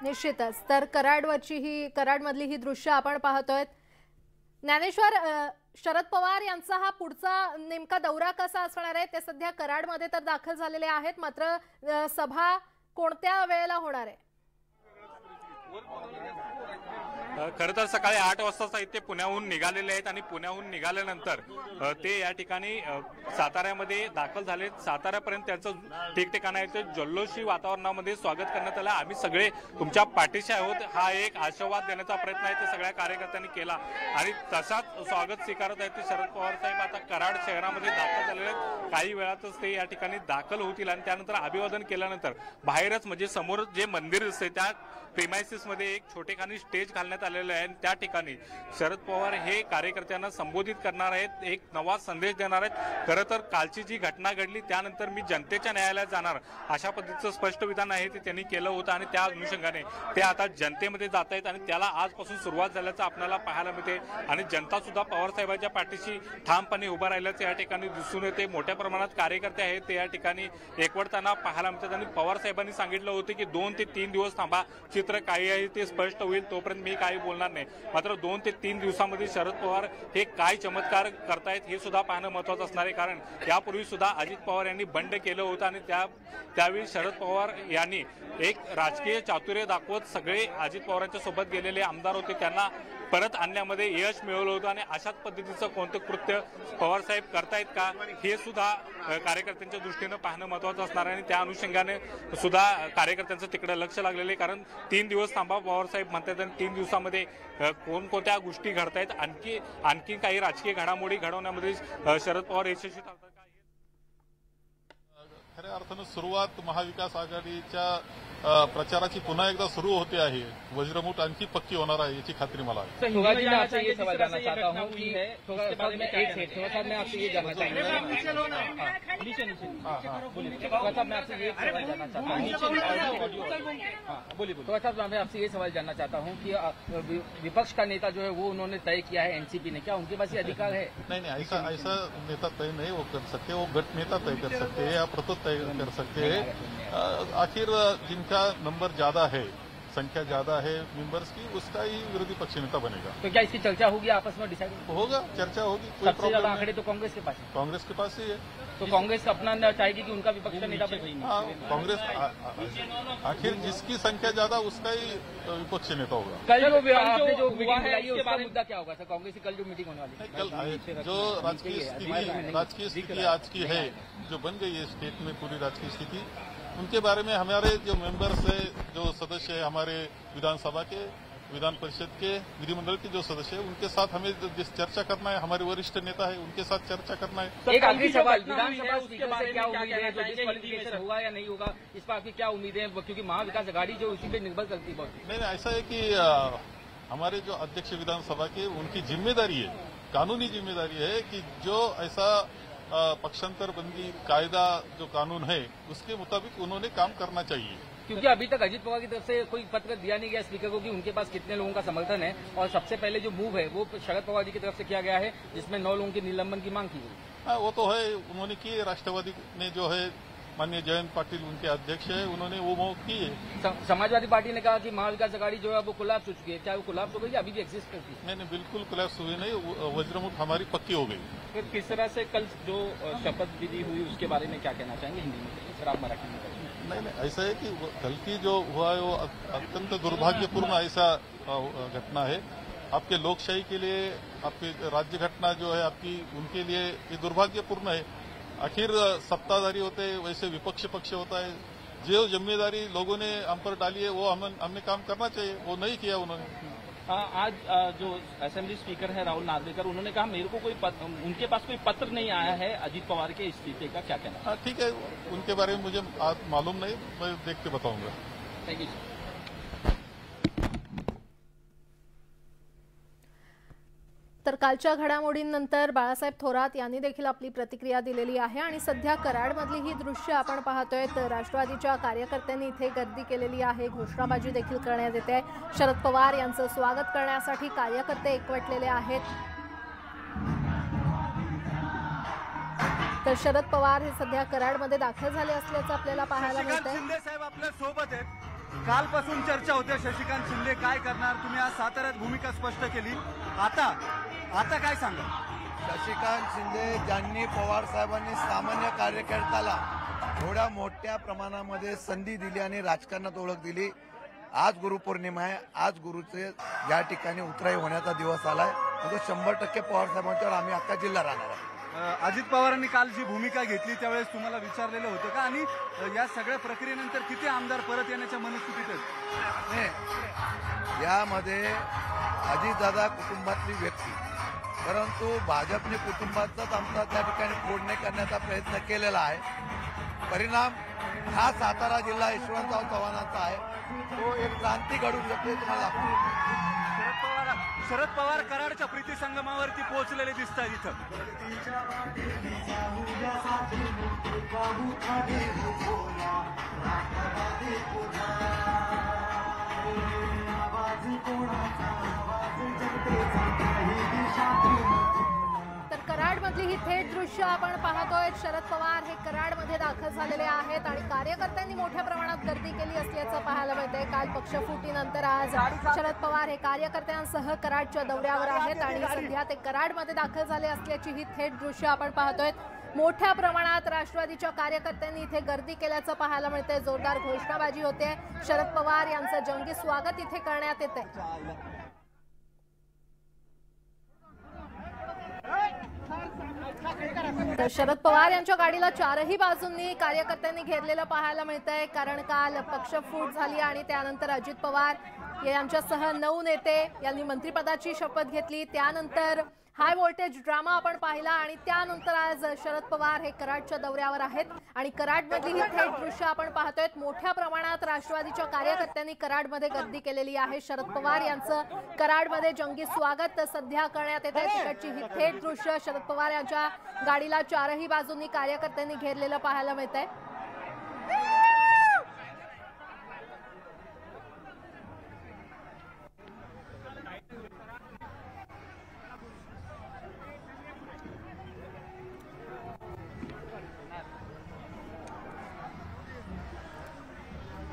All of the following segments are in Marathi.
निश्चितच. तर कराडमधली ही दृश्य आपण पाहतोय. ज्ञानेश्वर, शरद पवार यांचा हा पुढचा नेमका दौरा कसा असणार आहे? ते सध्या कराडमध्ये तर दाखल झालेले आहेत, मात्र सभा कोणत्या वेळेला होणार आहे? खरं तर सकाळी 8 वाजता साहित्य पुण्याहून निघालेले आहेत आणि पुण्याहून निघाल्यानंतर ते या ठिकाणी साताऱ्यामध्ये दाखल झाले. साताऱ्यापर्यंत त्यांचं ठिकठिकाणा आहे ते जल्लोषी वातावरणामध्ये स्वागत करण्यात आलं. आम्ही सगळे तुमच्या पाठीशी आहोत हा एक आशीर्वाद देण्याचा प्रयत्न आहे ते सगळ्या कार्यकर्त्यांनी केला आणि तसाच स्वागत स्वीकारत आहेत ते शरद पवार साहेब आता कराड शहरामध्ये दाखल झालेले आहेत. काही वेळातच ते या ठिकाणी दाखल होतील आणि त्यानंतर अभिवादन केल्यानंतर बाहेरच म्हणजे समोर जे मंदिर दिसते त्या प्रिमायसिस मध्ये एक छोटेखानी स्टेज घालण्यात आलेलं आहे. त्या ठिकाणी शरद पवार हे कार्यकर्त्यांना संबोधित करणार आहेत, एक नवा संदेश देणार आहेत. खरं तर कालची जी घटना घडली त्यानंतर मी जनतेच्या न्यायालयात जाणार अशा पद्धतीचं स्पष्ट विधान आहे ते त्यांनी केलं होतं आणि त्या अनुषंगाने ते आता जनतेमध्ये जात आहेत आणि त्याला आजपासून सुरुवात झाल्याचं आपल्याला पाहायला मिळते आणि जनता सुद्धा पवार साहेबांच्या पाठीशी ठामपणे उभा राहिल्याचं या ठिकाणी दिसून येते. मोठ्या प्रमाणात कार्यकर्ते आहेत ते या ठिकाणी एकवटताना पाहायला मिळतात आणि पवार साहेबांनी सांगितलं होतं की 2 ते 3 दिवस थांबा, चित्र काही आहे ते स्पष्ट होईल तोपर्यंत मी काही बोलणार नाही. मात्र 2 ते 3 दिवसामध्ये शरद पवार हे काय चमत्कार करतायत हे सुद्धा पाहणं महत्वाचं असणार आहे. कारण यापूर्वी सुद्धा अजित पवार यांनी बंड केलं होतं आणि त्यावेळी शरद पवार यांनी एक राजकीय चातुर्य दाखवत सगळे अजित पवारांच्या सोबत गेलेले आमदार होते त्यांना परत आणण्यामध्ये यश मिळवलं होतं आणि अशाच पद्धतीचं कोणतं कृत्य पवार साहेब करतायत का हे सुद्धा कार्यकर्त्यांच्या दृष्टीनं पाहणं महत्वाचं असणार आहे आणि त्या अनुषंगाने सुद्धा कार्यकर्त्यांचं तिकडे लक्ष लागलेलं आहे. कारण 3 दिवस थांबा पवार साहेब म्हणतात आणि 3 दिवसामध्ये कोणकोणत्या गोष्टी घडतायत, आणखी काही राजकीय घडामोडी घडवण्यामध्ये शरद पवार यशस्वी ठरतात का? खऱ्या अर्थानं सुरुवात महाविकास आघाडीच्या प्रचाराची पुन्हा एकदा सुरू होते आहे. वज्रमूठ आणखी पक्की होणार आहे याची खात्री मला आहे. मैं आपसे ये सवाल जानना चाहता हूँ कि थोड़ा सा मैं आपसे ये जानना चाहता हूँ थोड़ा सा मैं आपसे ये सवाल जानना चाहता हूँ कि विपक्ष का नेता जो है वो उन्होंने तय किया है एनसीपी ने, क्या उनके पास ये अधिकार है? नहीं, ऐसा नेता तय नहीं वो कर सकते, वो गट नेता तय कर सकते हैं या प्रतो तय कर सकते हैं. आखिर जिनका नंबर ज्यादा है, संख्या ज्यादा है मेंबर्स की, उसका ही विरोधी पक्ष नेता बनेगा. तो क्या इसकी चर्चा होगी आपस में, डिसाइड होगा? चर्चा होगी. सबसे ज्यादा आंकड़े तो कांग्रेस के पास है. कांग्रेस के पास ही है. तो कांग्रेस अपना चाहेगी कि उनका विपक्ष का नेता बने. हाँ, कांग्रेस आखिर जिसकी संख्या ज्यादा उसका ही विपक्ष नेता होगा. कल जो मीटिंग बुलाई है उसका मुद्दा क्या होगा सर? कांग्रेस की कल जो मीटिंग होने वाली है, कल जो राजकीय स्थिति आज की है, जो बन गई है स्टेट में पूरी राजकीय स्थिति, उनके बारे में हमारे जो मेंबर्स है, जो सदस्य है हमारे विधानसभा के, विधान परिषद के, विधिमंडल के जो सदस्य है उनके साथ हमें जिस चर्चा करना है, हमारे वरिष्ठ नेता है उनके साथ चर्चा करना है. एक आखिरी सवाल, विधानसभा स्पीकर से क्या उम्मीद है? जो डिस्क्वालिफिकेशन हुआ या नहीं होगा इस पर आपकी क्या उम्मीद है? क्योंकि महाविकास आघाड़ी जो इसी पे निर्भर करती है. नहीं, ऐसा है कि हमारे जो अध्यक्ष विधानसभा के उनकी जिम्मेदारी है, कानूनी जिम्मेदारी है कि जो ऐसा पक्षांतर बंदी कायदा जो कानून है उसके मुताबिक उन्होंने काम करना चाहिए. क्योंकि अभी तक अजित पवार की तरफ से कोई पत्र दिया नहीं गया स्पीकर को कि उनके पास कितने लोगों का समर्थन है, और सबसे पहले जो मूव है वो शरद पवार जी की तरफ से किया गया है जिसमें 9 लोगों के निलंबन की मांग की गई. हाँ, वो तो है, उन्होंने की. राष्ट्रवादी ने जो है माननीय जयंत पाटिल उनके अध्यक्ष है, उन्होंने वो मूव की है. समाजवादी पार्टी ने कहा कि महाविकास आघाड़ी जो है वो कोलैप्स हो चुकी है. क्या वो कोलैप्स हो गई अभी भी एक्सिस्ट करती है? नहीं, बिल्कुल कोलैप्स हुई नहीं. वज्रमुठ हमारी पक्की हो गई. फिर किस तरह से कल जो शपथ विधि हुई उसके बारे में क्या कहना चाहेंगे हिंदी में? सर आप मराठी में करेंगे. नहीं, ऐसा है कि कल की जो हुआ है वो अत्यंत दुर्भाग्यपूर्ण ऐसा घटना है. आपके लोकशाही के लिए, आपकी राज्य घटना जो है आपकी, उनके लिए ये दुर्भाग्यपूर्ण है. आखिर सत्ताधारी होते हैं, वैसे विपक्ष पक्ष होता है. जो जिम्मेदारी लोगों ने हम पर डाली है वो हमने काम करना चाहिए, वो नहीं किया उन्होंने. आज जो असेंबली स्पीकर है राहुल नार्वेकर, उन्होंने कहा मेरे को उनके पास कोई पत्र नहीं आया है अजित पवार के इस्तीफे का, क्या कहना? हाँ, ठीक है, उनके बारे में मुझे मालूम नहीं, मैं देख के बताऊंगा. Thank you. तर कालच्या घडामोडींनंतर बाळासाहेब थोरात यांनी देखील आपली प्रतिक्रिया दिलेली आहे आणि सध्या कराडमधली ही दृश्य आपण पाहतोय. तर राष्ट्रवादीच्या कार्यकर्त्यांनी इथे गर्दी केलेली आहे, घोषणाबाजी देखील करण्यात येते आहे. शरद पवार यांचं स्वागत करण्यासाठी कार्यकर्ते एकवटलेले आहेत. तर शरद पवार हे सध्या कराडमध्ये दाखल झाले असल्याचं आपल्याला पाहायला मिळतंय. शिंदे साहेब आपल्या सोबत आहेत. कालपासून चर्चा होते शशिकांत शिंदे काय करणार, तुम्ही आज साताऱ्यात भूमिका स्पष्ट केली, आता काय सांगा? शशिकांत शिंदे ज्यांनी पवार साहेबांनी सामान्य कार्यकर्त्याला थोड्या मोठ्या प्रमाणामध्ये संधी दिली आणि राजकारणात ओळख दिली, आज गुरुपौर्णिमा आहे, आज गुरुचे या ठिकाणी उतराई होण्याचा दिवस आलाय, तो 100% पवार साहेबांच्यावर आम्ही अख्खा जिल्हा राहणार आहे. अजित पवारांनी काल जी भूमिका घेतली त्यावेळेस तुम्हाला विचारलेलं होतं का, आणि या सगळ्या प्रक्रियेनंतर किती आमदार परत येण्याच्या मनस्थितीत आहेत? नाही, यामध्ये अजितदादा कुटुंबातली व्यक्ती, परंतु भाजपने कुटुंबाचाच आमचा त्या ठिकाणी फोडणे करण्याचा प्रयत्न केलेला आहे. परिणाम हा सातारा जिल्हा यशवंतराव चव्हाणांचा आहे, तो एक क्रांती घडू शकते तुम्हाला दाखवतो. शरद पवार कराडच्या प्रीती संगमावरती पोहोचलेले दिसत आहेत इथं. तर कराडमधली ही थेट दृश्य आपण पाहतोय. शरद पवार हे कराडमध्ये दाखल झालेले आहेत आणि कार्यकर्त्यांनी मोठ्या प्रमाणात गर्दी केली असल्याचं पाहायला मिळतंय. काल पक्षफुटीनंतर आज शरद पवार हे कार्यकर्त्यांसह कराडच्या दौऱ्यावर आहेत आणि सध्या ते कराडमध्ये दाखल झाले असल्याची ही थेट दृश्य आपण पाहतोय. मोठ्या प्रमाणात राष्ट्रवादीच्या कार्यकर्त्यांनी इथे गर्दी केल्याचं पाहायला मिळतंय. जोरदार घोषणाबाजी होते. शरद पवार यांचं जंगी स्वागत इथे करण्यात येतंय. तर शरद पवार यांच्या गाडीला चारही बाजूंनी कार्यकर्त्यांनी घेरलेलं पाहायला मिळतंय, कारण काल पक्षफूट झाली आणि त्यानंतर अजित पवार यांच्यासह 9 नेते यांनी मंत्रिपदाची शपथ घेतली. त्यानंतर हाय व्होल्टेज ड्रामा आपण पाहिला आणि त्यानंतर आज शरद पवार हे कराडच्या दौऱ्यावर आहेत आणि कराडमधली ही थेट दृश्य आपण पाहतोय. मोठ्या प्रमाणात राष्ट्रवादीच्या कार्यकर्त्यांनी कराडमध्ये गर्दी केलेली आहे. शरद पवार यांचं कराडमध्ये जंगी स्वागत सध्या करण्यात येत आहे. तिकडची ही थेट दृश्य शरद पवार यांच्या गाडीला चारही बाजूंनी कार्यकर्त्यांनी घेरलेलं पाहायला मिळत आहे.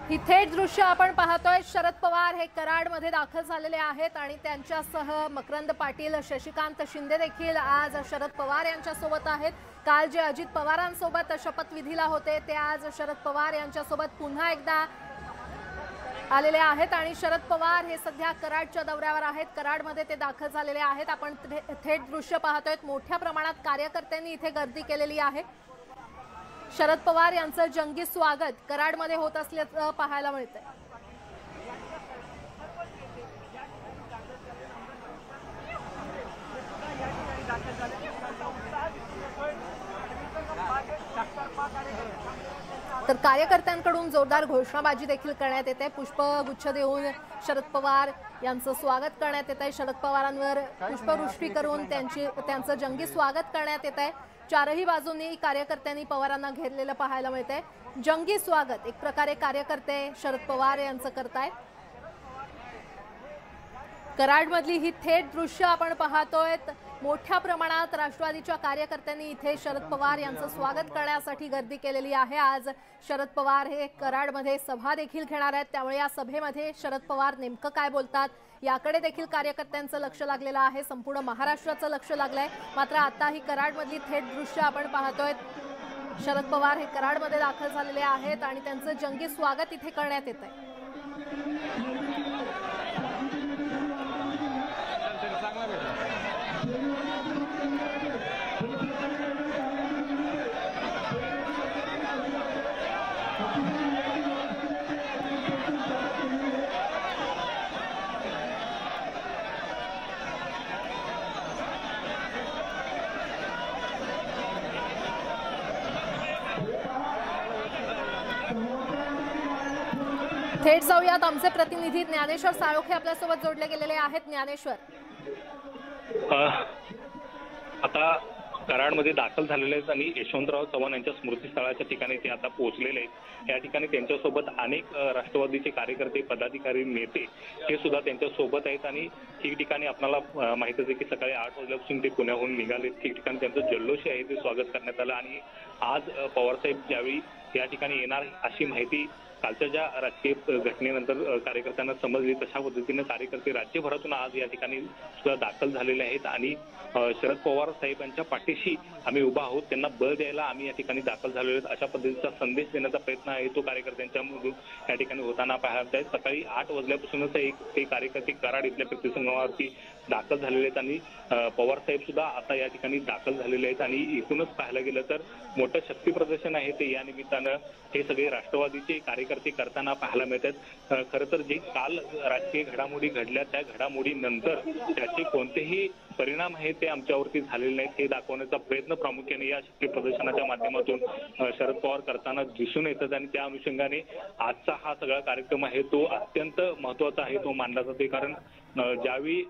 ही थेट दृश्य आपण पाहतोय. शरद पवार हे कराडमध्ये दाखल झालेले आहेत आणि त्यांच्यासह मकरंद पाटील, शशिकांत शिंदे देखील आज शरद पवार यांच्या सोबत आहेत. काल जे अजित पवारांसोबत शपथविधीला होते ते आज शरद पवार यांच्यासोबत पुन्हा एकदा आलेले आहेत आणि शरद पवार हे सध्या कराडच्या दौऱ्यावर आहेत. कराडमध्ये ते दाखल झालेले आहेत. आपण थेट दृश्य पाहतोय. मोठ्या प्रमाणात कार्यकर्त्यांनी इथे गर्दी केलेली आहे. शरद पवार यांचं जंगी स्वागत कराडमध्ये होत असल्याचं पाहायला मिळतंय. तर कार्यकर्त्यांकडून जोरदार घोषणाबाजी देखील करण्यात येते. पुष्पगुच्छ देऊन शरद पवार यांचं स्वागत करण्यात येत आहे. शरद पवारांवर पुष्पवृष्टी करून त्यांचं जंगी स्वागत करण्यात येत आहे. चारही बाजूंनी कार्यकर्त्यांनी पवारांना घेरलेलं पाहायला मिळतंय. जंगी स्वागत एक प्रकारे कार्यकर्ते शरद पवार यांचं करतायत. कराडमधली ही थेट दृश्य आपण पाहतोय. मोठ्या प्रमाणात राष्ट्रवादीच्या कार्यकर्त्यांनी इथे शरद पवार यांचं स्वागत करण्यासाठी गर्दी केलेली आहे. आज शरद पवार हे कराडमध्ये सभा देखील घेणार आहेत, त्यामुळे या सभेमध्ये शरद पवार नेमकं काय बोलतात याकडे देखील कार्यकर्त्यांचं लक्ष लागलेलं आहे. संपूर्ण महाराष्ट्राचं लक्ष लागलंय. मात्र आता ही कराडमधली थेट दृश्य आपण पाहतोय. शरद पवार हे कराडमध्ये दाखल झालेले आहेत आणि त्यांचं जंगी स्वागत इथे करण्यात येत आहे. थेट जाऊयात. आमचे प्रतिनिधी ज्ञानेश्वर साळोखे आपल्यासोबत जोडले गेलेले आहेत. ज्ञानेश्वर, आता कराडमध्ये दाखल झालेले आहेत आणि यशवंतराव चव्हाण यांच्या स्मृतीस्थळाच्या ठिकाणी ते आता पोहोचलेले आहेत. या ठिकाणी त्यांच्यासोबत अनेक राष्ट्रवादीचे कार्यकर्ते, पदाधिकारी, नेते हे सुद्धा त्यांच्यासोबत आहेत आणि ठिकठिकाणी आपल्याला माहितीच आहे की सकाळी 8 वाजल्यापासून ते पुण्याहून निघाले. ठिकठिकाणी त्यांचं जल्लोष आहे ते स्वागत करण्यात आलं आणि आज पवारसाहेब ज्यावेळी या ठिकाणी येणार अशी माहिती कालच्या ज्या राजकीय घटनेनंतर कार्यकर्त्यांना समजली तशा पद्धतीने कार्यकर्ते राज्यभरातून आज या ठिकाणी सुद्धा दाखल झालेले आहेत आणि शरद पवार साहेबांच्या पाठीशी आम्ही उभा आहोत, त्यांना बळ द्यायला आम्ही या ठिकाणी दाखल झालेलो आहेत अशा पद्धतीचा संदेश देण्याचा प्रयत्न आहे तो कार्यकर्त्यांच्या मधून या ठिकाणी होताना पाहत आहेत। सकाळी 8 वाजल्यापासूनच ते कार्यकर्ते कराड इथल्या प्रतिसंगमावरती दाखल झालेले आहेत आणि पवार साहेब सुद्धा आता या ठिकाणी दाखल झालेले आहेत आणि एकूणच पाहायला गेलं तर मोठं शक्ती प्रदर्शन आहे ते या निमित्तानं हे सगळे राष्ट्रवादीचे कार्यकर्ते करताना पाहायला मिळतात। खरं तर जे काल राजकीय घडामोडी घडल्या त्या घडामोडीनंतर त्याचे कोणतेही परिणाम आहेत ते आमच्यावरती झालेले नाहीत हे दाखवण्याचा प्रयत्न प्रामुख्याने या शक्ती प्रदर्शनाच्या माध्यमातून शरद पवार करताना दिसून येतात आणि त्या अनुषंगाने आजचा हा सगळा कार्यक्रम आहे तो अत्यंत महत्वाचा आहे तो मानला जाते। कारण ज्यावेळी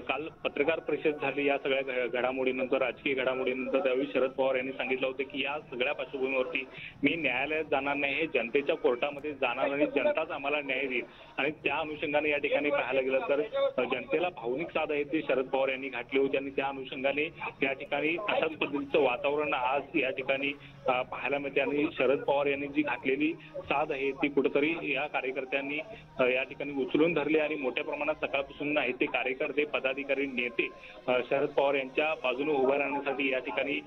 काल पत्रकार परिषद झाली या सगळ्या घडामोडीनंतर राजकीय घडामोडीनंतर त्यावेळी शरद पवार यांनी सांगितलं होतं की या सगळ्या पार्श्वभूमीवरती मी न्यायालयात जाणार नाही, हे जनतेच्या कोर्टामध्ये जाणार आणि जनताच आम्हाला न्याय देईल आणि त्या अनुषंगाने या ठिकाणी पाहायला गेलं तर जनतेला भावनिक साथ आहे ते शरद पवार यांनी घातली होती आणि त्या अनुषंगाने या ठिकाणी अशाच पद्धतीचं वातावरण आज या ठिकाणी पाहायला मिळते आणि शरद पवार यांनी जी घातलेली साथ आहे ती कुठेतरी या कार्यकर्त्यांनी या ठिकाणी उचलून धरली आणि मोठ्या प्रमाणात सकाळपासून आहे ते कार्यकर्ते पदाधिकारी नेते शरद पवार यांच्या बाजूने उभं राहण्यासाठी या ठिकाणी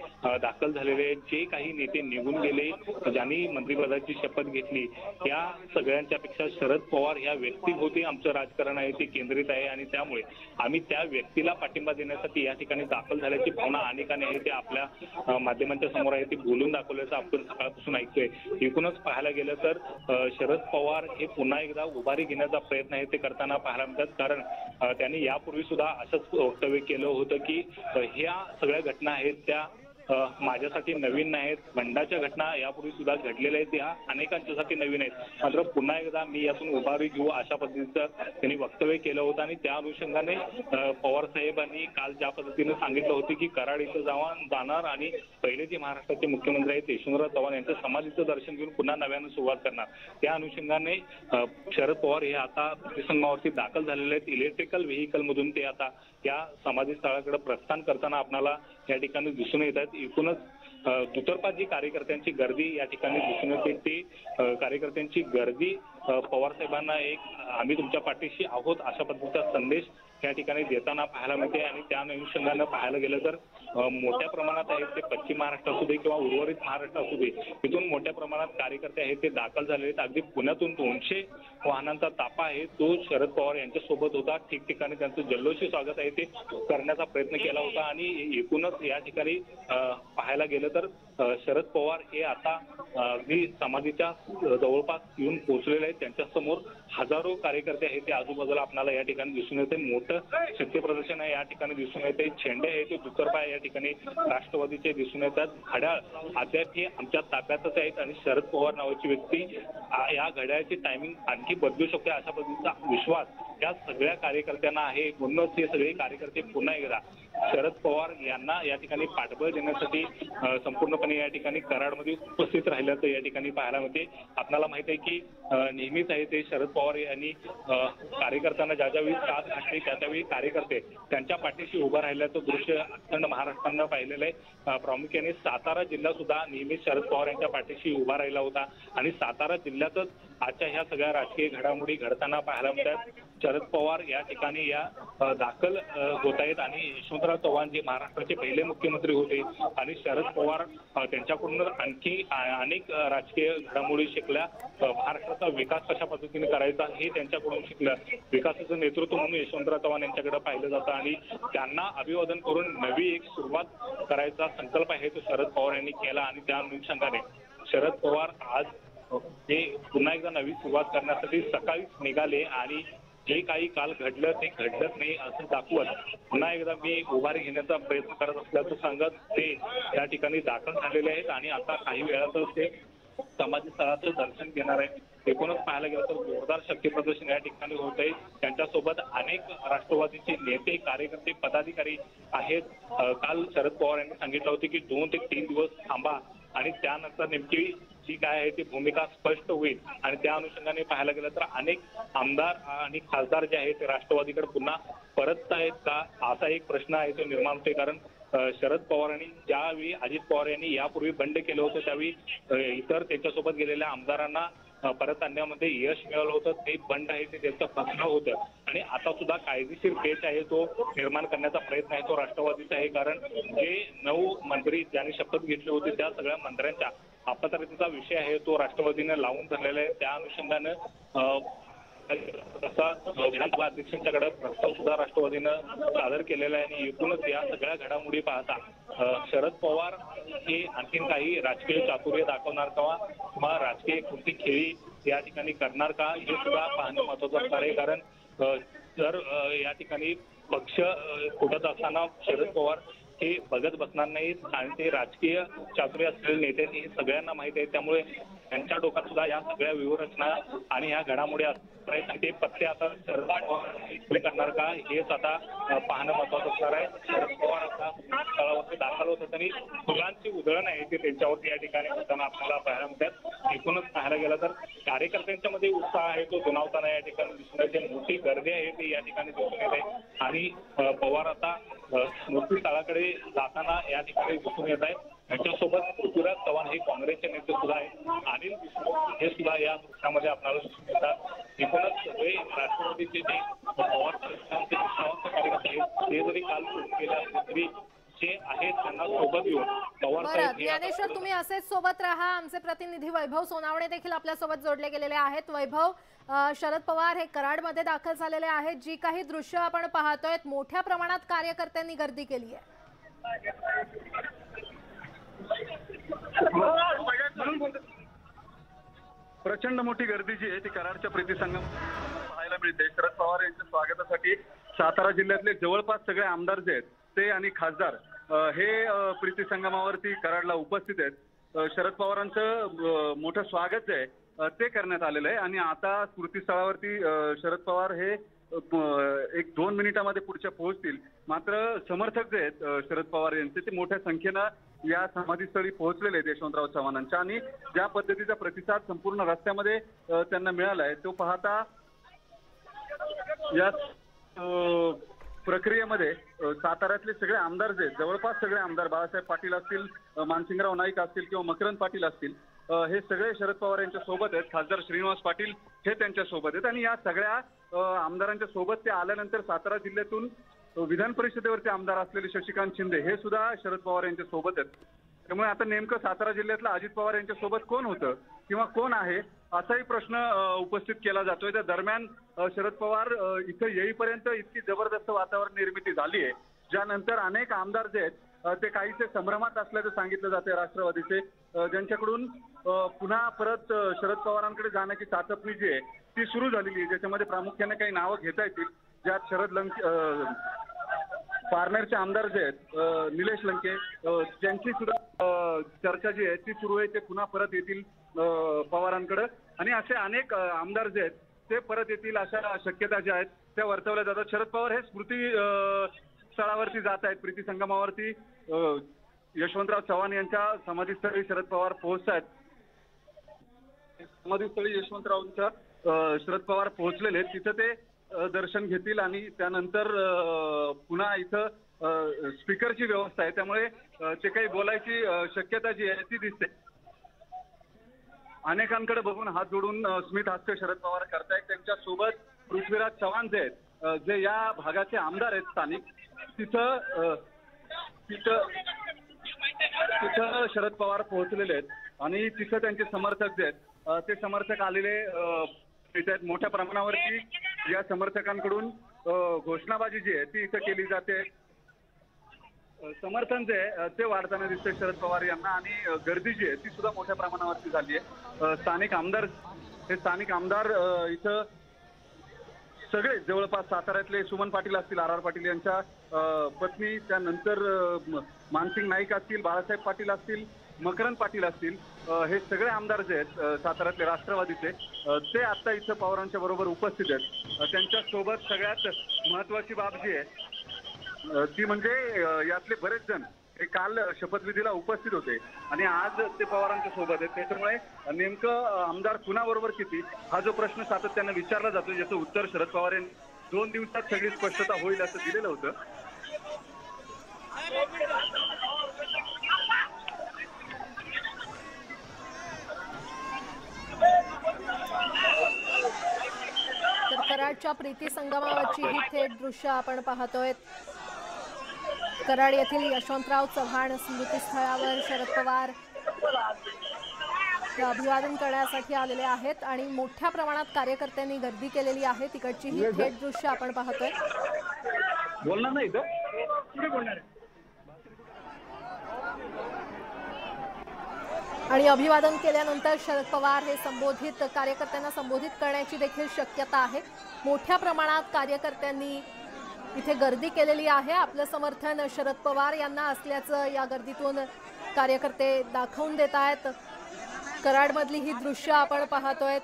दाखल झालेले जे काही नेते निघून गेले ज्यांनी मंत्रिपदाची शपथ घेतली या सगळ्यांच्या पेक्षा शरद पवार ह्या व्यक्तीभोवती आमचं राजकारण आहे ते केंद्रित आहे आणि त्यामुळे आम्ही त्या व्यक्तीला पाठिंबा देण्यासाठी या ठिकाणी दाखल झाल्याची भावना अनेकांनी आहे ते आपल्या माध्यमांच्या समोर आहे ते बोलून दाखवल्याचं आपण सकाळपासून ऐकतोय। एकूणच पाहायला गेलं तर शरद पवार हे पुन्हा एकदा उभारी घेण्याचा प्रयत्न आहे ते करताना पाहायला मिळतात कारण त्यांनी यापूर्वी सुद्धा असंच वक्तव्य केलं होतं की ह्या सगळ्या घटना आहेत त्या माझ्यासाठी नवीन नाहीत, बंडाच्या घटना यापूर्वी सुद्धा घडलेल्या आहेत त्या अनेकांच्यासाठी नवीन आहेत, मात्र पुन्हा एकदा मी यातून उभारी घेऊ अशा पद्धतीचं त्यांनी वक्तव्य केलं होतं आणि त्या अनुषंगाने पवार साहेबांनी काल ज्या पद्धतीने सांगितलं होतं की कराड इथं जाणार आणि पहिले जे महाराष्ट्राचे मुख्यमंत्री आहेत यशवंतराव चव्हाण यांच्या समाधीचं दर्शन घेऊन पुन्हा नव्यानं सुरुवात करणार त्या अनुषंगाने शरद पवार हे आता प्रतिसंगमावरती दाखल झालेले आहेत। इलेक्ट्रिकल व्हेकल मधून ते आता या समाधी स्थळाकडे प्रस्थान करताना आपल्याला या ठिकाणी दिसून येत आहेत। एकूणच दुतर्फा जी कार्यकर्त्यांची गर्दी या ठिकाणी दिसून येते ते कार्यकर्त्यांची गर्दी पवार साहेबांना एक आम्ही तुमच्या पाठीशी आहोत अशा पद्धतीचा संदेश या ठिकाणी देताना पाहायला मिळते आणि त्या अनुषंगानं पाहायला गेलं तर मोठ्या प्रमाणात आहेत ते पश्चिम महाराष्ट्र असू दे किंवा उर्वरित महाराष्ट्र असू दे तिथून मोठ्या प्रमाणात कार्यकर्ते आहेत ते दाखल झालेले आहेत। अगदी पुण्यातून 200 वाहनांचा ताफा आहे तो शरद पवार यांच्या सोबत होता, ठिकठिकाणी त्यांचं जल्लोषी स्वागत आहे ते करण्याचा प्रयत्न केला होता आणि एकूणच या ठिकाणी पाहायला गेलं तर शरद पवार हे आता अगदी समाधीच्या जवळपास येऊन पोहोचलेले आहेत। त्यांच्या समोर हजारो कार्यकर्ते आहेत ते आजूबाजूला आपल्याला या ठिकाणी दिसून येते, मोठं शक्ती प्रदर्शन आहे या ठिकाणी दिसून येते, झेंडे आहे ते दुतर्फा या ठिकाणी राष्ट्रवादीचे दिसून येतात, घड्याळ अद्याप हे आमच्या ताब्यातच आहेत आणि शरद पवार नावाची व्यक्ती या घड्याळाची टायमिंग आणखी बदलू शकते अशा पद्धतीचा विश्वास या सगळ्या कार्यकर्त्यांना आहे। म्हणूनच हे सगळे कार्यकर्ते पुन्हा एकदा शरद पवार यांना या ठिकाणी पाठबळ देण्यासाठी संपूर्णपणे या ठिकाणी कराडमध्ये उपस्थित राहिल्याचं या ठिकाणी पाहायला मिळते। आपल्याला माहित आहे की नेहमीच आहे ते शरद पवार यांनी कार्यकर्त्यांना ज्यावेळी साथ घातली त्यावेळी कार्यकर्ते त्यांच्या पाठीशी उभं राहिल्याचं दृश्य अखंड महाराष्ट्रानं पाहिलेलं आहे। प्रामुख्याने सातारा जिल्हा सुद्धा नेहमीच शरद पवार यांच्या पाठीशी उभा राहिला होता आणि सातारा जिल्ह्यातच आजच्या ह्या सगळ्या राजकीय घडामोडी घडताना पाहायला मिळतात। शरद पवार या ठिकाणी या दाखल होत आहेत आणि यशवंतराव चव्हाण जे महाराष्ट्राचे पहिले मुख्यमंत्री होते आणि शरद पवार त्यांच्याकडून आणखी अनेक राजकीय घडामोडी शिकल्या, महाराष्ट्राचा विकास कशा पद्धतीने करायचा हे त्यांच्याकडून शिकलं, विकासाचं नेतृत्व म्हणून यशवंतराव चव्हाण यांच्याकडे पाहिलं जातं आणि त्यांना अभिवादन करून नवी एक सुरुवात करायचा संकल्प आहे तो शरद पवार यांनी केला आणि त्या अनुषंगाने शरद पवार आज हे पुन्हा एकदा नवी सुरुवात करण्यासाठी सकाळीच निघाले आणि जे काही काल घडलं ते घडलंच नाही असं दाखवत पुन्हा एकदा मी उभारी घेण्याचा प्रयत्न करत असल्याचं सांगत ते या ठिकाणी दाखल झालेले आहेत आणि आता काही वेळातच ते समाधी स्थळाचं दर्शन घेणार आहे। एकूणच पाहायला गेलं तर जोरदार शक्ती प्रदर्शन या ठिकाणी होत आहे, त्यांच्यासोबत अनेक राष्ट्रवादीचे नेते कार्यकर्ते पदाधिकारी आहेत। काल शरद पवार यांनी सांगितलं होतं की 2 ते 3 दिवस थांबा आणि त्यानंतर नेमकी जी काय आहे ती भूमिका स्पष्ट होईल आणि त्या अनुषंगाने पाहायला गेलं तर अनेक आमदार आणि खासदार जे आहेत ते राष्ट्रवादीकडे पुन्हा परत आहेत का असा एक प्रश्न आहे तो निर्माण होतोय। कारण शरद पवारांनी ज्यावेळी अजित पवार यांनी यापूर्वी बंड केलं होतं त्यावेळी इतर त्यांच्यासोबत गेलेल्या आमदारांना परत आणण्यामध्ये यश मिळालं होतं. ते बंड आहे ते त्यांचं फसणं होतं आणि आता सुद्धा कायदेशीर पेच आहे तो निर्माण करण्याचा प्रयत्न आहे तो राष्ट्रवादीचा आहे. कारण जे 9 मंत्री ज्यांनी शपथ घेतली होती त्या सगळ्या मंत्र्यांच्या अपतर्कतेचा विषय आहे तो राष्ट्रवादीने लावून धरलेला आहे. त्या अनुषंगानं तसा विधानसभा अध्यक्षांच्याकडे प्रस्ताव सुद्धा राष्ट्रवादीनं सादर केलेला आहे आणि एकूणच या सगळ्या घडामोडी पाहता शरद पवार हे आणखीन काही राजकीय चातुर्य दाखवणार किंवा राजकीय कृती खेळी या ठिकाणी करणार का हे सुद्धा पाहणं महत्वाचं असणार आहे. कारण जर या ठिकाणी पक्ष फुटत असताना शरद पवार हे बघत बसणार नाहीत आणि ते राजकीय चातुर्य असलेले नेते हे सगळ्यांना माहिती आहे. त्यामुळे त्यांच्या डोक्यात सुद्धा या सगळ्या व्यूहरचना आणि ह्या घडामोडी ते पत्ते आता शरद पवार करणार का हेच आता पाहणं महत्वाचं असणार आहे. शरद पवार आता स्थळावरती दाखल होत असताना फुलांची उधळण आहे ते त्यांच्यावरती या ठिकाणी होताना आपल्याला पाहायला मिळतात. एकूणच पाहायला गेलं तर कार्यकर्त्यांच्या मध्ये उत्साह आहे तो दुणावताना या ठिकाणी दिसून येते. मोठी गर्दी आहे ती या ठिकाणी दिसून येते आणि पवार आता स्मृती स्थळाकडे जाताना या ठिकाणी दिसून येत आहे. त्यांच्यासोबत पृथ्वीराज चव्हाण हे काँग्रेसचे नेते सुद्धा आहेत. अनिल देशमुख हे सुद्धा या दृश्यामध्ये आपल्याला दिसून येतात. एकूणच सगळे राष्ट्रवादीचे जे पवार कार्यकर्ते आहेत ते जरी काल गेले असले तरी जे आहेत त्यांना सोबत घेऊन पवार साहेब. ज्ञानेश्वर, तुम्ही असेच सोबत राहा. आमचे प्रतिनिधी वैभव सोनावणे देखील आपल्या सोबत जोडले गेलेले आहेत. वैभव, शरद पवार हे कराडमध्ये दाखल झालेले आहेत. जी काही दृश्य आपण पाहतोय मोठ्या प्रमाणात कार्यकर्त्यांनी गर्दी केली आहे. प्रचंड मोठी गर्दी जी आहे ती कराडच्या प्रीतिसंगम पाहायला मिळते. शरद पवार यांच्या स्वागतासाठी सातारा जिल्ह्यातले जवळपास सगळे आमदार जे आहेत ते आणि खासदार हे प्रीतिसंगमावरती कराडला उपस्थित आहेत. शरद पवारांचं मोठं स्वागत जे आहे ते करण्यात आलेलं आहे आणि आता स्मृतीस्थळावरती शरद पवार हे 1-2 मिनिटांमध्ये पुढच्या पोहोचतील. मात्र समर्थक जे आहेत शरद पवार यांचे ते मोठ्या संख्येनं या समाधीस्थळी पोहोचलेले आहेत यशवंतराव चव्हाणांच्या आणि ज्या पद्धतीचा प्रतिसाद संपूर्ण रस्त्यामध्ये त्यांना मिळाला आहे तो पाहता या प्रक्रियेमध्ये साताऱ्यातले सगळे आमदार जे जवळपास सगळे आमदार बाळासाहेब पाटील असतील, मानसिंगराव नाईक असतील किंवा मकरंद पाटील असतील हे सगळे शरद पवार यांच्या सोबत आहेत. खासदार श्रीनिवास पाटील हे त्यांच्या सोबत आहेत आणि या सगळ्या आमदारांच्या सोबत ते आल्यानंतर सातारा जिल्ह्यातून विधान परिषदेवरचे आमदार असलेले शशिकांत शिंदे हे सुद्धा शरद पवार यांच्या सोबत आहेत. त्यामुळे आता नेमकं सातारा जिल्ह्यातलं अजित पवार यांच्या सोबत कोण होतं किंवा कोण आहे असाही प्रश्न उपस्थित केला जातोय. त्या दरम्यान शरद पवार इथं येईपर्यंत इतकी जबरदस्त वातावरण निर्मिती झाली आहे ज्यानंतर अनेक आमदार जे आहेत ते काहीसे संभ्रमात असल्याचं सांगितलं जाते. राष्ट्रवादीचे ज्यांच्याकडून पुन्हा परत शरद पवारांकडे जाण्याची चाचपणी जी आहे ती सुरू झालेली आहे. ज्याच्यामध्ये प्रामुख्याने काही नावं घेता येतील ज्यात शरद लंके पारनेरचे आमदार जे आहेत निलेश लंके ज्यांची सुद्धा चर्चा जी आहे ती सुरू आहे. ते पुन्हा परत येतील पवारांकडे आणि असे अनेक आमदार जे आहेत ते परत येतील अशा शक्यता ज्या आहेत त्या वर्तवल्या जातात. शरद पवार हे स्मृती स्थळावरती जात आहेत. प्रीतिसंगमावरती यशवंतराव चव्हाण यांच्या समाधीस्थळी शरद पवार पोहोचत आहेत. समाधीस्थळी यशवंतरावांच्या शरद पवार पोहोचलेले तिथं ते दर्शन घेतील आणि त्यानंतर पुन्हा इथं स्पीकरची व्यवस्था आहे त्यामुळे ते काही बोलायची शक्यता जी आहे ती दिसते. अनेकांकडे बघून हात जोडून स्मित हास्य शरद पवार करतायत. त्यांच्या सोबत पृथ्वीराज चव्हाण जे आहेत जे या भागाचे आमदार आहेत स्थानिक तिथं शरद पवार पोहोचलेले आहेत आणि तिथं त्यांचे समर्थक जे आहेत ते समर्थक आलेले आहेत. मोठ्या प्रमाणावरती या समर्थकांकडून घोषणाबाजी जी आहे ती इथं केली जाते. समर्थन जे आहे ते वाढताना दिसते शरद पवार यांना आणि गर्दी जी आहे ती सुद्धा मोठ्या प्रमाणावरती झाली आहे. स्थानिक आमदार इथं सगळे जवळपास साताऱ्यातले सुमन पाटील असतील, आर पाटील यांच्या पत्नी, त्यानंतर मानसिंग नाईक असतील, बाळासाहेब पाटील असतील, मकरंद पाटील असतील हे सगळे आमदार जे आहेत साताऱ्यातले राष्ट्रवादीचे ते आता इथं पवारांच्या बरोबर उपस्थित आहेत. त्यांच्या सोबत सगळ्यात महत्वाची बाब जी आहे ती म्हणजे यातले बरेच जण हे काल शपथविधीला उपस्थित होते आणि आज ते पवारांच्या सोबत आहेत. त्याच्यामुळे नेमकं आमदार कुणाबरोबर किती हा जो प्रश्न सातत्यानं विचारला जातो ज्याचं उत्तर शरद पवार यांनी 2 दिवसात सगळी स्पष्टता होईल असं दिलेलं होतं. कराडच्या प्रीती संगमावरची ही थेट दृश्य आपण पाहतोय। कराड येथील यशवंतराव चव्हाण स्मृतीस्थळावर शरद पवार अभिवादन करण्यासाठी आलेले आहेत आणि मोठ्या प्रमाणात कार्यकर्त्यांनी गर्दी केलेली आहे। तिकडची ही थेट दृश्य आपण पाहतोय। बोलणार नाही आणि अभिवादन केल्यानंतर शरद पवार हे कार्यकर्त्यांना संबोधित करण्याची देखील शक्यता आहे। मोठ्या प्रमाणात कार्यकर्त्यांनी इथे गर्दी केलेली आहे। आपलं समर्थन शरद पवार यांना असल्याचं या गर्दीतून कार्यकर्ते दाखवून देत आहेत। कराडमधली ही दृश्य आपण पाहतोय।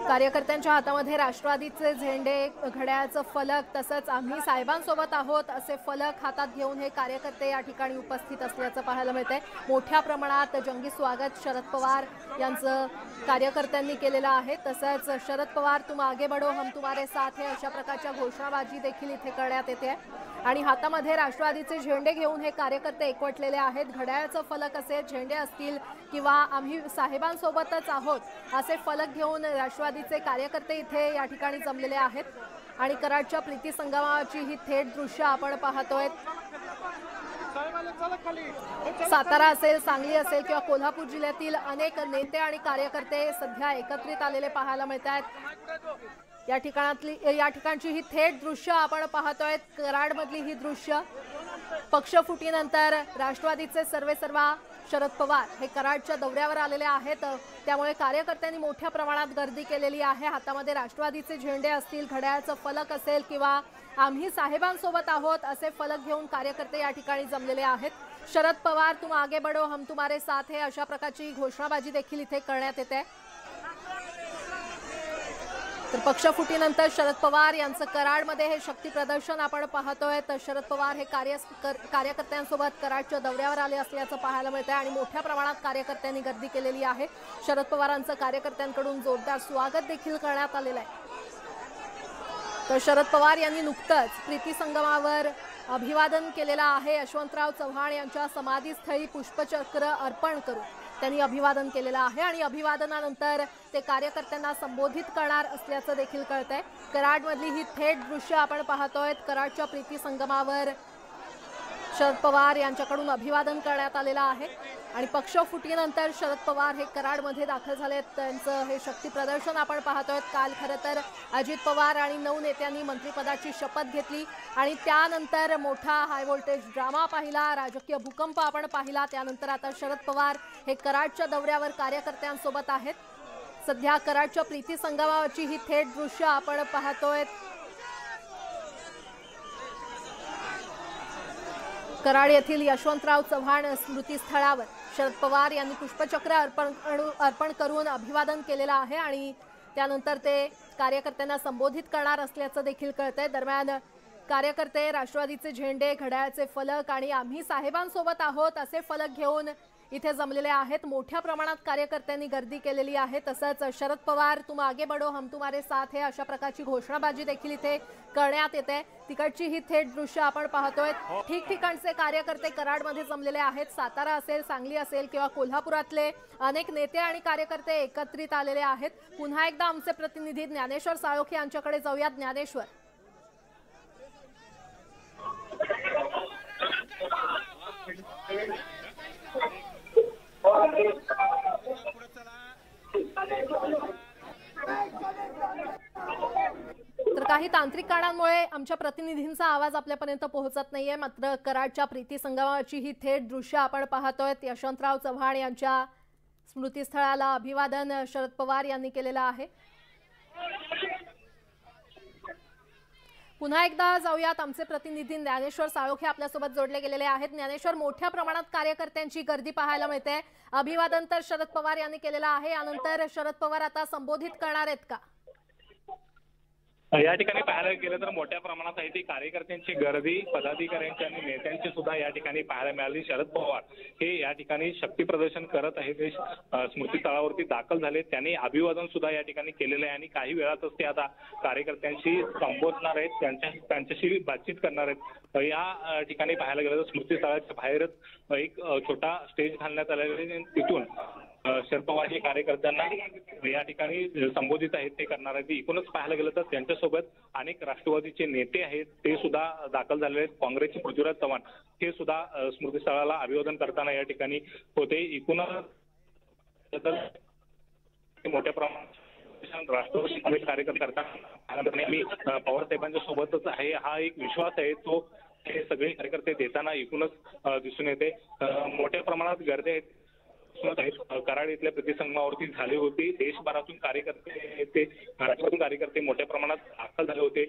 कार्यकर्त्यांच्या हातामध्ये राष्ट्रवादीचे झेंडे, घड्याळाचं फलक तसंच आम्ही साहेबांसोबत आहोत असे फलक हातात घेऊन हे कार्यकर्ते या ठिकाणी उपस्थित असल्याचं पाहायला मिळतंय। मोठ्या प्रमाणात जंगी स्वागत शरद पवार यांचं कार्यकर्त्यांनी केलेलं आहे। तसंच शरद पवार तुम आगे बढ़ो हम तुम्हारे साथ है अशा प्रकारच्या घोषणाबाजी देखील इथे करण्यात येते आणि हातामध्ये राष्ट्रवादीचे झेंडे घेऊन हे कार्यकर्ते एकवटलेले आहेत। घड्याळाचं फलक असेल, झेंडे असतील किंवा आम्ही साहेबांसोबतच आहोत असे फलक घेऊन राष्ट्रवादीचे कार्यकर्ते इथे या ठिकाणी जमलेले आहेत आणि कराडच्या प्रीती संगमाची ही थेट दृश्य आपण पाहतोय। सातारा असेल, सांगली असेल किंवा कोल्हापूर जिल्ह्यातील अनेक नेते आणि कार्यकर्ते सध्या एकत्रित आलेले पाहायला मिळत आहेत। या ठिकाणची ही थेट दृश्य आपण पाहतोय। कराडमधली ही दृश्य पक्षफुटीनंतर राष्ट्रवादीचे सर्वेसर्वा शरद पवार हे कराडच्या दौऱ्यावर आलेले आहेत, त्यामुळे कार्यकर्त्यांनी मोठ्या प्रमाणात गर्दी केलेली आहे। हातामध्ये राष्ट्रवादीचे झेंडे असतील, घड्याळाचं फलक असेल किंवा आम्ही साहेबांसोबत आहोत असे फलक घेऊन कार्यकर्ते या ठिकाणी जमलेले आहेत। शरद पवार तुम आगे बढ़ो हम तुम्हारे साथ है अशा प्रकारची घोषणाबाजी देखील इथे करण्यात येते। तर पक्षफुटीनंतर शरद पवार यांचं कराडमध्ये हे शक्ती प्रदर्शन आपण पाहतोय। तर शरद पवार हे कार्यकर्त्यांसोबत कराडच्या दौऱ्यावर आले असल्याचं पाहायला मिळतंय आणि मोठ्या प्रमाणात कार्यकर्त्यांनी गर्दी केलेली आहे। शरद पवारांचं कार्यकर्त्यांकडून जोरदार स्वागत देखील करण्यात आलेलं आहे। तर शरद पवार यांनी नुकतंच प्रीती संगमावर अभिवादन केलेलं आहे। यशवंतराव चव्हाण यांच्या समाधीस्थळी पुष्पचक्र अर्पण करून त्यांनी अभिवादन केलेलं आहे आणि अभिवादनानंतर ते कार्यकर्त्यांना संबोधित करणार असल्याचं देखील कळतंय। कराडमधली ही थेट दृश्य आपण पाहतोय। कराडच्या प्रीती संगमावर शरद पवार यांच्याकडून अभिवादन करण्यात आलेलं आहे आणि पक्षफुटीनंतर शरद पवार हे कराडमध्ये दाखल झालेत। त्यांचं हे शक्ती प्रदर्शन आपण पाहतोय। काल खरं तर अजित पवार आणि 9 नेत्यांनी मंत्रिपदाची शपथ घेतली आणि त्यानंतर मोठा हाय व्होल्टेज ड्रामा पाहिला, राजकीय भूकंप आपण पाहिला। त्यानंतर आता शरद पवार हे कराडच्या दौऱ्यावर कार्यकर्त्यांसोबत आहेत। सध्या कराडच्या प्रीती संगमावरची ही थेट दृश्य आपण पाहतोय। कराड येथील यशवंतराव चव्हाण स्मृतीस्थळावर शरद पवार यांनी पुष्पचक्र अर्पण करून अभिवादन केलेलं आहे आणि त्यानंतर ते कार्यकर्त्यांना संबोधित करणार असल्याचं देखील कळतंय। दरम्यान कार्यकर्ते राष्ट्रवादीचे झेंडे, घड्याळाचे फलक आणि आम्ही साहेबांसोबत आहोत असे फलक घेऊन इथे जमलेले आहेत। मोठ्या प्रमाणात कार्यकर्त्यांनी गर्दी केलेली आहे। तसंच शरद पवार तुम आगे बढ़ो हम तुम्हारे साथ है अशा प्रकारची घोषणाबाजी देखील इथे करण्यात येते। तिकडची ही थेट दृश्य आपण पाहतोय। ठिकठिकाणचे कार्यकर्ते कराडमध्ये जमलेले आहेत। सातारा असेल, सांगली असेल किंवा कोल्हापुरातले अनेक नेते आणि कार्यकर्ते एकत्रित आलेले आहेत। पुन्हा एकदा आमचे प्रतिनिधी ज्ञानेश्वर साळोखे यांच्याकडे जाऊयात। ज्ञानेश्वर, तर काही तांत्रिक कारणांमुळे आमच्या प्रतिनिधींचा आवाज आपल्यापर्यंत पोहोचत नाहीये। मात्र कराडच्या प्रीती संगमावरची ही थेट दृश्य आपण पाहतोय। यशवंतराव चव्हाण यांच्या स्मृतीस्थळाला अभिवादन शरद पवार यांनी केलेलं आहे। पुन्हा एकदा जाऊयात। आमचे प्रतिनिधी ज्ञानेश्वर साळोखे आपल्यासोबत जोडले गेलेले आहेत। ज्ञानेश्वर, मोठ्या प्रमाणात कार्यकर्त्यांची गर्दी पाहायला मिळते। अभिवादन तर शरद पवार यांनी केलेलं आहे, यानंतर शरद पवार आता संबोधित करणार आहेत का? या ठिकाणी पाहायला गेलं तर मोठ्या प्रमाणात आहे ती कार्यकर्त्यांची गर्दी, पदाधिकाऱ्यांची आणि नेत्यांची सुद्धा या ठिकाणी पाहायला मिळाली। शरद पवार हे या ठिकाणी शक्ती प्रदर्शन करत आहे। ते स्मृतीस्थळावरती दाखल झाले, त्यांनी अभिवादन सुद्धा या ठिकाणी केलेलं आहे आणि काही वेळातच ते आता कार्यकर्त्यांशी संबोधणार आहेत, त्यांच्याशी बातचीत करणार आहेत। या ठिकाणी पाहायला गेलं तर स्मृतीस्थळाच्या बाहेरच एक छोटा स्टेज घालण्यात आलेला आहे, तिथून शरद पवार हे कार्यकर्त्यांना या ठिकाणी संबोधित आहेत ते करणार आहेत. एकूणच पाहायला गेलं तर त्यांच्यासोबत अनेक राष्ट्रवादीचे नेते आहेत ते सुद्धा दाखल झालेले आहेत. काँग्रेसचे पृथ्वीराज चव्हाण हे सुद्धा स्मृतीस्थळाला अभिवादन करताना या ठिकाणी होते. एकूणच मोठ्या प्रमाणात राष्ट्रवादी काँग्रेस कार्यकर्ता पवार साहेबांच्या सोबतच आहे हा एक विश्वास आहे तो हे सगळे कार्यकर्ते देताना एकूणच दिसून येते. मोठ्या प्रमाणात गर्दी आहेत. कराड इथल्या प्रतिसंगमावरती झाली होती. देशभरातून राज्यातून कार्यकर्ते मोठ्या प्रमाणात दाखल झाले होते.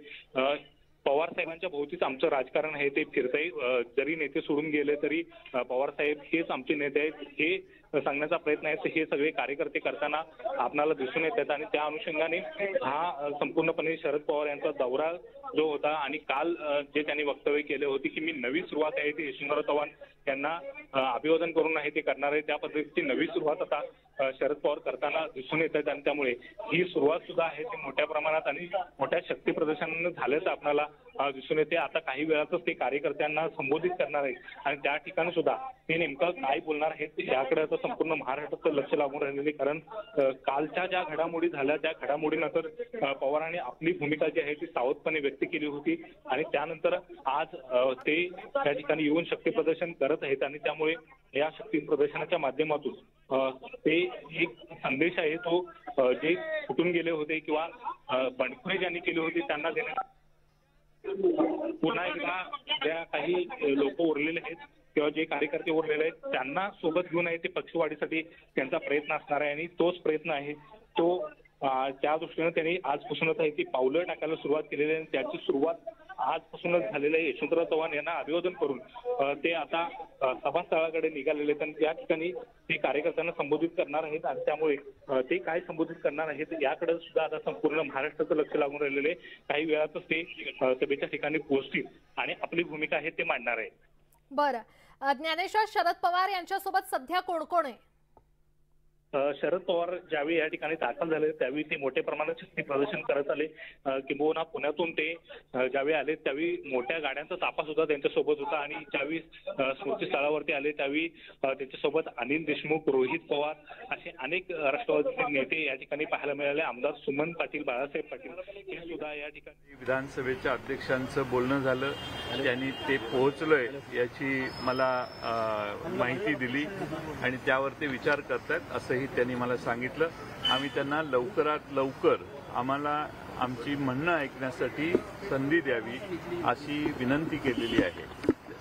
पवार साहेबांच्या भोवतीच आमचं राजकारण आहे ते फिरतंय. जरी नेते सोडून गेले तरी पवार साहेब हेच आमचे नेते आहेत हे सांगण्याचा प्रयत्न आहे. हे सगळे कार्यकर्ते करताना आपणाला दिसून येतात आणि त्या अनुषंगाने हा संपूर्णपणे शरद पवार यांचा दौरा जो होता आणि काल जे त्यांनी वक्तव्य केले होते की मी नवी सुरुवात आहे ती यशवंतराव चव्हाण यांना अभिवादन करून आहे ते करणार आहे त्या पद्धतीची नवी सुरुवात आता शरद पवार करताना दिसून येत आहेत आणि त्यामुळे ही सुरुवात सुद्धा आहे ती मोठ्या प्रमाणात आणि मोठ्या शक्ती प्रदर्शनानं झाल्याचं आपल्याला दिसून येते. आता काही वेळातच ते कार्यकर्त्यांना संबोधित करणार आहेत आणि त्या ठिकाणी सुद्धा ते नेमकं काय बोलणार आहेत याकडे आता संपूर्ण महाराष्ट्राचं लक्ष लागून राहिलेले. कारण कालच्या ज्या घडामोडी झाल्या त्या घडामोडीनंतर पवारांनी आपली भूमिका जी आहे ती सावधपणे व्यक्त केली होती आणि त्यानंतर आज ते त्या ठिकाणी येऊन शक्ती प्रदर्शन करत आहेत आणि त्यामुळे या शक्ती प्रदर्शनाच्या माध्यमातून ते एक संदेश आहे तो जे फुटून गेले होते किंवा बंडखोरी ज्यांनी केली होती त्यांना देण्यात पुन्हा एकदा ज्या काही लोक उरलेले आहेत किंवा जे कार्यकर्ते उरलेले आहेत त्यांना सोबत घेऊन आहे ते पक्षवाढीसाठी त्यांचा प्रयत्न असणार आहे आणि तोच प्रयत्न आहे तो त्या दृष्टीने त्यांनी आजपासूनच आहे ती पावलं टाकायला सुरुवात केलेली आहे. त्याची सुरुवात आजपासूनच झालेलं आहे. यशवंतराव चव्हाण यांना अभिवादन करून ते आता सभास्थळाकडे निघालेले आहेत आणि त्या ठिकाणी ते कार्यकर्त्यांना संबोधित करणार आहेत आणि त्यामुळे ते काय संबोधित करणार आहेत याकडे सुद्धा आता संपूर्ण महाराष्ट्राचं लक्ष लागून राहिलेलं आहे. काही वेळातच ते सभेच्या ठिकाणी पोहोचतील आणि आपली भूमिका आहे ते मांडणार आहे. बरं, ज्ञानेश्वर, शरद पवार यांच्यासोबत सध्या कोण कोण आहे? शरद पवार ज्यावेळी या ठिकाणी दाखल झाले त्यावेळी ते मोठ्या प्रमाणात शक्ती प्रदर्शन करत आले. किंबहुना पुण्यातून ते ज्यावेळी आले त्यावेळी मोठ्या गाड्यांचा ताफा सुद्धा त्यांच्यासोबत होता आणि ज्यावेळी स्मृतीस्थळावरती आले त्यावेळी त्यांच्यासोबत अनिल देशमुख, रोहित पवार असे अनेक राष्ट्रवादीचे नेते या ठिकाणी पाहायला मिळाले. आमदार सुमन पाटील, बाळासाहेब पाटील हे सुद्धा या ठिकाणी विधानसभेच्या अध्यक्षांचं बोलणं झालं. त्यांनी ते पोहोचलोय याची मला माहिती दिली आणि त्यावर ते विचार करतात असंही त्यांनी मला सांगितलं. आम्ही त्यांना लवकरात लवकर आम्हाला आमची म्हणणं ऐकण्यासाठी संधी द्यावी अशी विनंती केलेली आहे.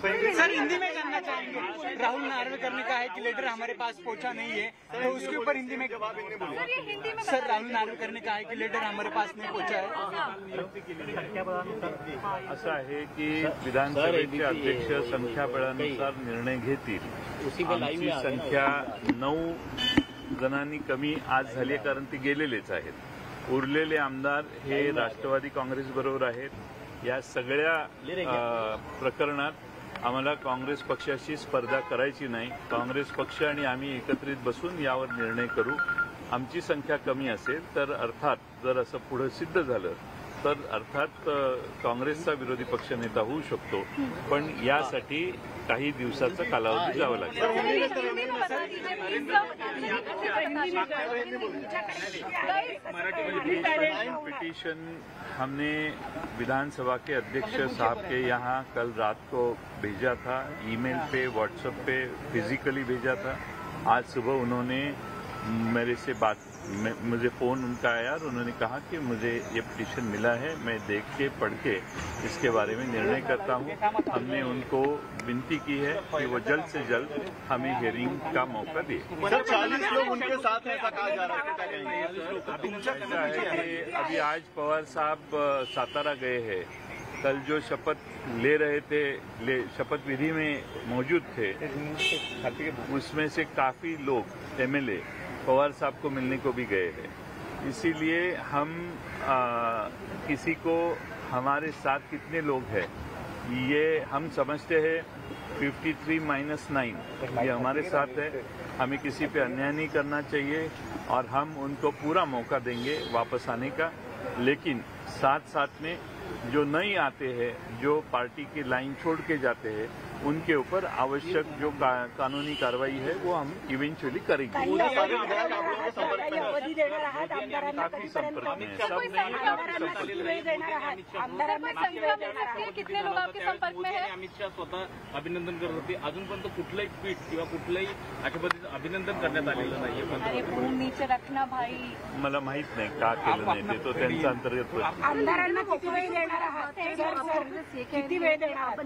सर, हिंदी में जानना चाहेंगे, राहुल नार्वेकर ने कहा है कि लेटर हमारे पास पहुंचा नहीं है तो उसके ऊपर हिंदी में सर राहुल नार्वेकर ने कहा है कि लेटर हमारे पास नहीं पहुंचा है. असं आहे की विधानसभेचे अध्यक्ष संख्याबळानुसार निर्णय घेतील. आमची संख्या 9 जणांनी कमी आज झाली कारण ते गेलेलेच आहेत. उरलेले आमदार हे राष्ट्रवादी काँग्रेस बरोबर आहेत. या सगळ्या प्रकरणात आम्हाला काँग्रेस पक्षाशी स्पर्धा करायची नाही. काँग्रेस पक्ष आणि आम्ही एकत्रित बसून यावर निर्णय करू. आमची संख्या कमी असेल तर अर्थात जर असं पुढे सिद्ध झालं तर अर्थात काँग्रेसचा विरोधी पक्षनेता होऊ शकतो पण यासाठी काही दिवसाचा कालावधी जावा लागेल. पिटीशन हमने विधानसभा के अध्यक्ष साहब के यहाँ कल रात को भेजा था. ईमेल पे, व्हाट्सएप पे, फिजिकली भेजा था. आज सुबह उन्होंने मेरे से मुझे फ़ोन उनका आया और उन्होंने कहा कि मुझे ये पिटीशन मिला है, मैं देख के पढ़ के इसके बारे में निर्णय करता हूँ. हमने उनको विनती की है कि वो जल्द से जल्द हमें हियरिंग का मौका दे. 40 लोग उनके साथ हैं, ऐसा कहा जा रहा है. अभी आज पवार साहब सातारा गए हैं. कल जो शपथ ले रहे थे, शपथ विधि में मौजूद थे, उसमें से काफ़ी लोग एमएलए पवार साहब को मिलने को भी गए हैं. इसीलिए हम किसी को हमारे साथ कितने लोग हैं ये हम समझते हैं 53-9 ये हमारे साथ है. हमें किसी पे अन्याय नहीं करना चाहिए और हम उनको पूरा मौका देंगे वापस आने का. लेकिन साथ साथ में जो नहीं आते हैं, जो पार्टी की लाइन छोड़ के जाते हैं, उनके ऊपर आवश्यक जो कानूनी कार्रवाई है वो हम इवेंचुअली करेंगे। काफी संपर्क में कितने लोग आपके संपर्क में हैं? अमित शाह स्वतः अभिनंदन करत होते, अजूनपर्यंत कुठलंही ट्विट किंवा कुठलंही अशा पद्धतीचं अभिनंदन करण्यात आलेलं नाहीये। फोन नीचे रखना भाई, मला माहित नाही का केलं नाही ते, तो त्यांचा अंतर्गत आमदारांना किती वेळ देणार आहात? किती वेळ देणार आहात?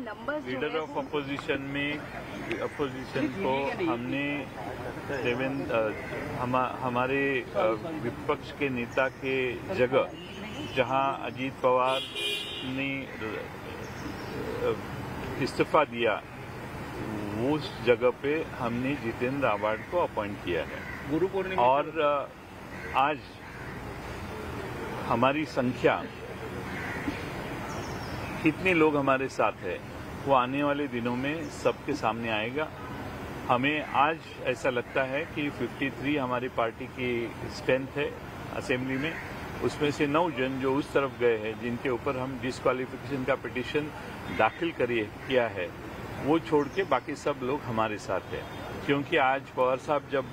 लीडर ऑफ अपोजिशन में अपोजिशन को हमने हमारे विपक्ष के नेता के जगह जहां अजीत पवार ने इस्तीफा दिया उस जगह पे हमने जितेंद्र आव्हाड को अपॉइंट किया है। गुरु पूर्णिमा और आज हमारी संख्या कितने लोग हमारे साथ है वो आने वाले दिनों में सबके सामने आएगा। हमें आज ऐसा लगता है कि 53 हमारी पार्टी की स्ट्रेंथ है असेंबली में, उसमें से 9 जन जो उस तरफ गए हैं जिनके ऊपर हम डिस्क्वालिफिकेशन का पिटीशन दाखिल किया है, वो छोड़ के बाकी सब लोग हमारे साथ हैं। क्योंकि आज पवार साहब जब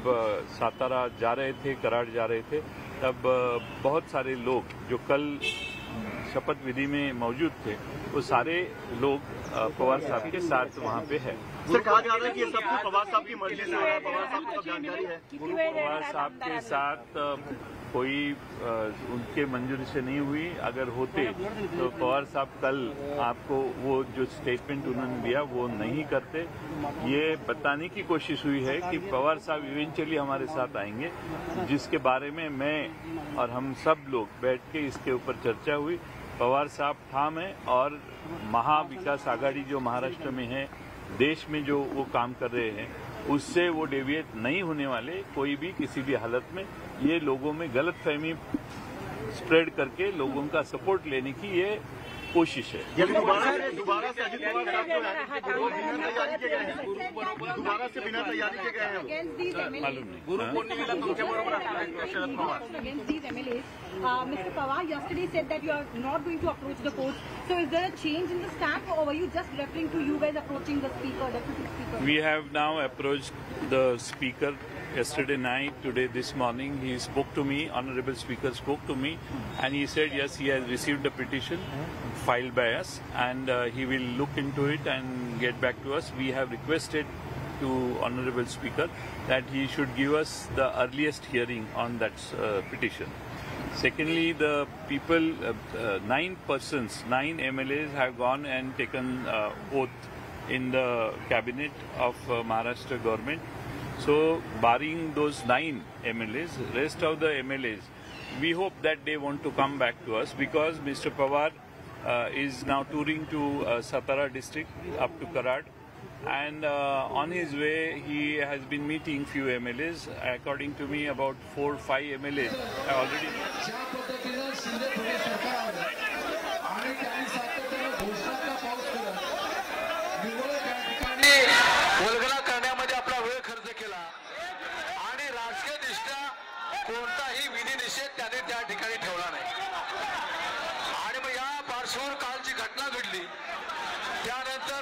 सातारा जा रहे थे, कराड़ जा रहे थे, तब बहुत सारे लोग जो कल शपथ विधि में मौजूद थे वो सारे लोग पवार साहब के साथ वहाँ पे है। सर, कहा जा रहा है कि ये सब कुछ पवार साहब की मर्जी से हो रहा है, पवार साहब को जानकारी है। पवार साहब के साथ कोई उनके मंजूरी से नहीं हुई, अगर होते तो पवार साहब कल आपको वो जो स्टेटमेंट उन्होंने दिया वो नहीं करते। ये बताने की कोशिश हुई है कि पवार साहब इवेंचुअली हमारे साथ आएंगे, जिसके बारे में मैं और हम सब लोग बैठ के इसके ऊपर चर्चा हुई। पवार साहब ठाम है और महाविकास आघाड़ी जो महाराष्ट्र में है, देश में जो वो काम कर रहे हैं, उससे वो डेविएट नहीं होने वाले कोई भी किसी भी हालत में। ये लोगों में गलतफहमी स्प्रेड करके लोगों का सपोर्ट लेने की ये कोशिश है। दोबारा से अजित पवार साहब जो है वो बिना तैयारी के गए हैं, दोबारा से बिना तैयारी के गए हैं। मालूम नहीं। गुरु पौर्णिमेला तुमच्याबरोबर असणार Sharad Pawar. Against these MLAs, Mr. Pawar yesterday said that you are not going to approach the court. So is there a change in the stand, or were you just referring to you guys approaching the speaker, deputy speaker? We have now approached the speaker yesterday night, today, this morning. He spoke to me, Honorable Speaker spoke to me, and he said yes, he has received the petition filed by us, and he will look into it and get back to us. We have requested to Honorable Speaker that he should give us the earliest hearing on that petition. Secondly, the people, 9 persons, 9 MLAs have gone and taken oath in the cabinet of Maharashtra government. So, barring those 9 MLAs, rest of the MLAs, we hope that they want to come back to us, because Mr. Pawar is now touring to Satara district up to Karad, and on his way he has been meeting few MLAs. According to me, about 4 or 5 MLAs have already. वल्गना करण्यामध्ये आपला वेळ खर्च केला आणि राजकीय दृष्ट्या कोणताही विधी निषेध त्याने त्या ठिकाणी ठेवला नाही। आणि मग या पार्श्वभूमीवर काल जी घटना घडली त्यानंतर